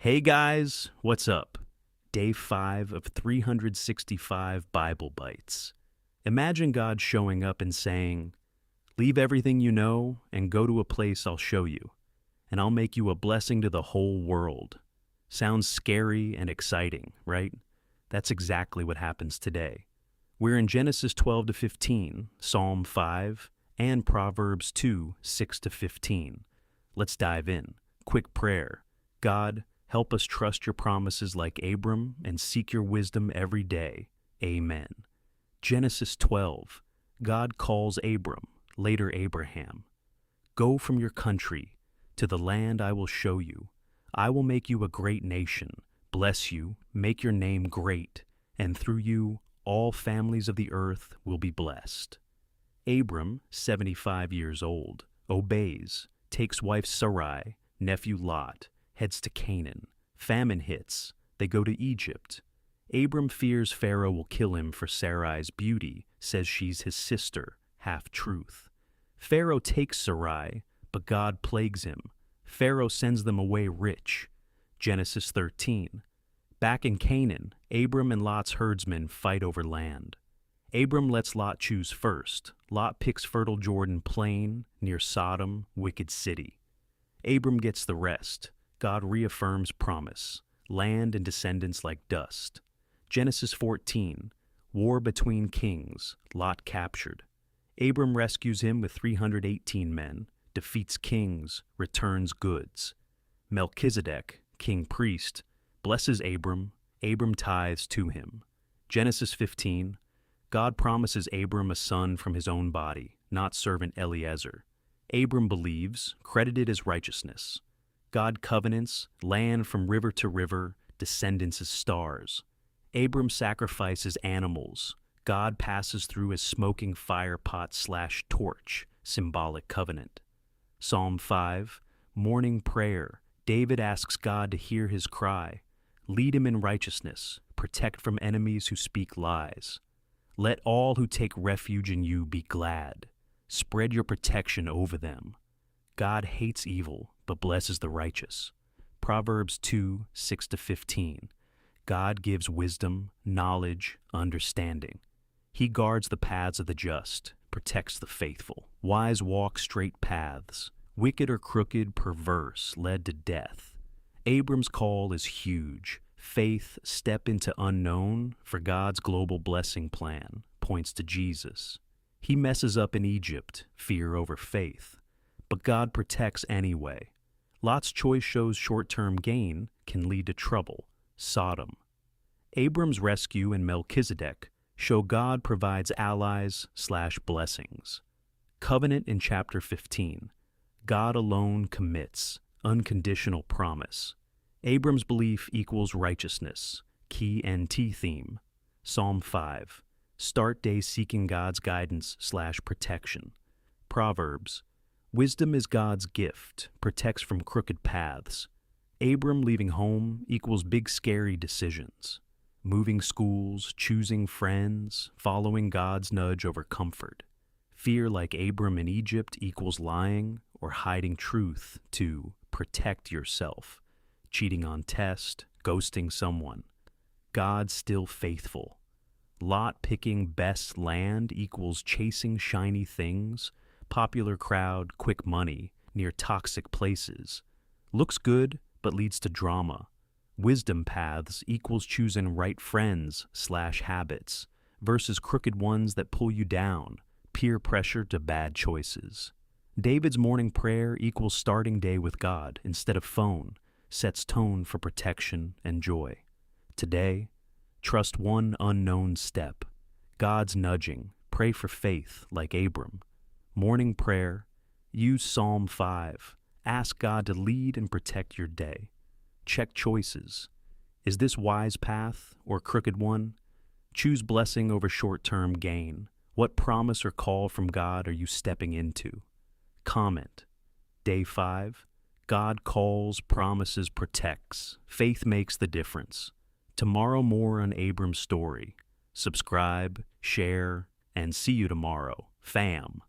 Hey guys, what's up? Day 5 of 365 Bible Bites. Imagine God showing up and saying, "Leave everything you know and go to a place I'll show you, and I'll make you a blessing to the whole world." Sounds scary and exciting, right? That's exactly what happens today. We're in Genesis 12 to 15, Psalm 5, and Proverbs 2, 6 to 15. Let's dive in. Quick prayer. God, help us trust your promises like Abram and seek your wisdom every day. Amen. Genesis 12. God calls Abram, later Abraham. Go from your country to the land I will show you. I will make you a great nation, bless you, make your name great, and through you all families of the earth will be blessed. Abram, 75 years old, obeys, takes wife Sarai, nephew Lot, heads to Canaan. Famine hits. They go to Egypt. Abram fears Pharaoh will kill him for Sarai's beauty, says she's his sister, half-truth. Pharaoh takes Sarai, but God plagues him. Pharaoh sends them away rich. Genesis 13. Back in Canaan, Abram and Lot's herdsmen fight over land. Abram lets Lot choose first. Lot picks fertile Jordan plain, near Sodom, wicked city. Abram gets the rest. God reaffirms promise. Land and descendants like dust. Genesis 14. War between kings. Lot captured. Abram rescues him with 318 men, defeats kings, returns goods. Melchizedek, king priest, blesses Abram. Abram tithes to him. Genesis 15. God promises Abram a son from his own body, not servant Eliezer. Abram believes, credited as righteousness. God covenants, land from river to river, descendants as stars. Abram sacrifices animals. God passes through as smoking fire pot/torch, symbolic covenant. Psalm 5, morning prayer. David asks God to hear his cry. Lead him in righteousness, protect from enemies who speak lies. Let all who take refuge in you be glad. Spread your protection over them. God hates evil, but blesses the righteous. Proverbs 2, 6 to 15. God gives wisdom, knowledge, understanding. He guards the paths of the just, protects the faithful. Wise walk straight paths. Wicked or crooked, perverse, led to death. Abram's call is huge. Faith, step into unknown, for God's global blessing plan, points to Jesus. He messes up in Egypt, fear over faith. But God protects anyway. Lot's choice shows short-term gain can lead to trouble, Sodom. Abram's rescue and Melchizedek show God provides allies/blessings. Covenant in chapter 15. God alone commits, unconditional promise. Abram's belief equals righteousness, key NT theme. Psalm 5. Start day seeking God's guidance/protection. Proverbs. Wisdom is God's gift, protects from crooked paths. Abram leaving home equals big scary decisions. Moving schools, choosing friends, following God's nudge over comfort. Fear like Abram in Egypt equals lying or hiding truth to protect yourself. Cheating on test, ghosting someone. God still faithful. Lot picking best land equals chasing shiny things. Popular crowd, quick money, near toxic places. Looks good, but leads to drama. Wisdom paths equals choosing right friends/habits versus crooked ones that pull you down, peer pressure to bad choices. David's morning prayer equals starting day with God instead of phone, sets tone for protection and joy. Today, trust one unknown step. God's nudging, pray for faith like Abram. Morning prayer, use Psalm 5. Ask God to lead and protect your day. Check choices. Is this wise path or crooked one? Choose blessing over short-term gain. What promise or call from God are you stepping into? Comment. Day 5. God calls, promises, protects. Faith makes the difference. Tomorrow more on Abram's story. Subscribe, share, and see you tomorrow. Fam.